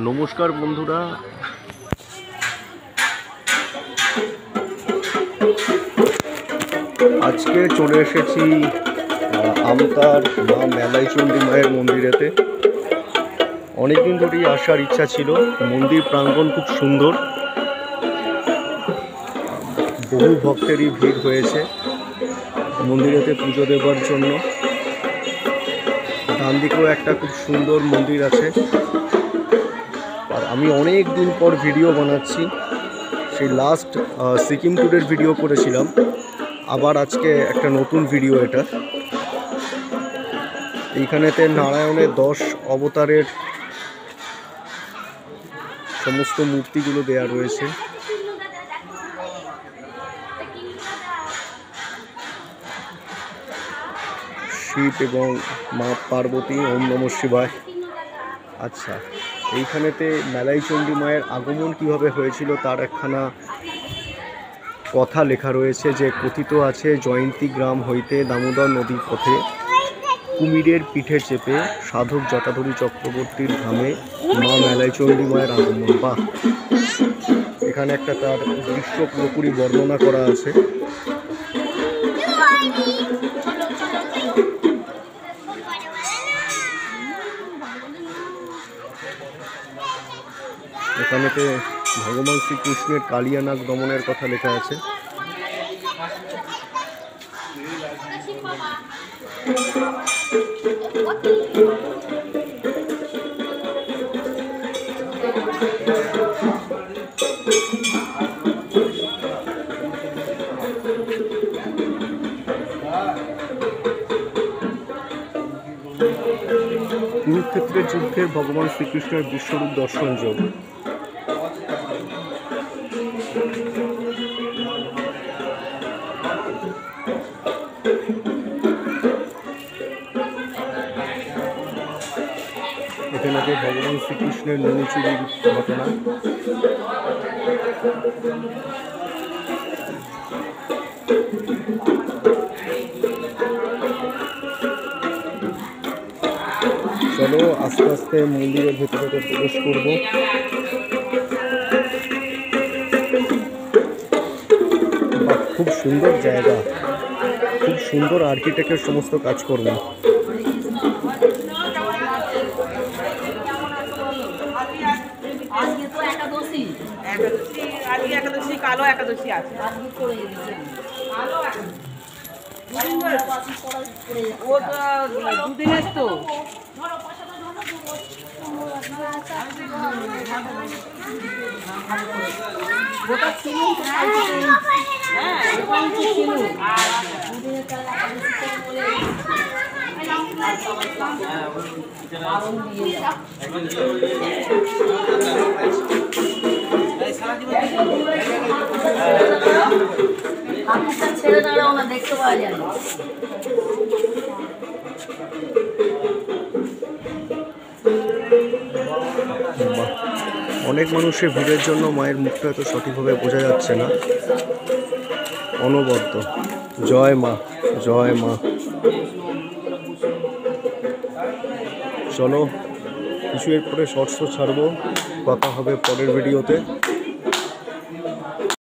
নমস্কার বন্ধুরা, আজকে চলে এসেছি আমতার মা মেলাইচণ্ডী মায়ের মন্দিরেতে। অনেকদিন ধরেই আসার ইচ্ছা ছিল। মন্দির প্রাঙ্গণ খুব সুন্দর, বহু ভক্তেরই ভিড় হয়েছে মন্দিরেতে পুজো দেবার জন্য। ডান দিকেও একটা খুব সুন্দর মন্দির আছে। আর আমি অনেক দিন পর ভিডিও বানাচ্ছি। সেই লাস্ট সিকিম ট্যুরের ভিডিও করেছিলাম, আবার আজকে একটা নতুন ভিডিও এটা। এইখানেতে নারায়ণের 10 অবতারের সমস্ত মূর্তিগুলো দেয়া রয়েছে। শিব এবং মা পার্বতী, ওম নমঃ শিবায়। আচ্ছা, এইখানেতে মেলাইচণ্ডী মায়ের আগমন কিভাবে হয়েছিল তার একখানা কথা লেখা রয়েছে, যে কথিত আছে, জয়ন্তী গ্রাম হইতে দামোদর নদীর পথে কুমিরের পিঠে চেপে সাধক জটাধরী চক্রবর্তীর ধামে মা মেলাইচণ্ডী মায়ের আগমন। বাহ, এখানে একটা তার দৃশ্য পুরোপুরি বর্ণনা করা আছে। এখানেতে ভগবান শ্রীকৃষ্ণের কালিয়ানাগ দমনের কথা লেখা আছে। কুরুক্ষেত্রের যুদ্ধে ভগবান শ্রীকৃষ্ণের বিশ্বরূপ দর্শন যোগ। এখানে ভগবান শ্রীকৃষ্ণের ননুচুরির ঘটনা। চলো আস্তে আস্তে মন্দিরের ভেতরে প্রবেশ করবো। খুব সুন্দর জায়গা, খুব সুন্দর আর্কিটেক্টের সমস্ত কাজকর্ম। কালো একাদশী আছে, ও তো দুদিনের তো। গোটা ছিল, হ্যাঁ ছিল। ছেড়ে দাঁড়াও না, দেখতে পাওয়া যায়। অনেক মানুষের ভিড়ের জন্য মায়ের মুখটা এত সঠিকভাবে বোঝা যাচ্ছে না। অনবদ্য জয় মা, জয় মা। চলো কিছু এর পরে শর্টস ছাড়বো, কথা হবে পরের ভিডিওতে।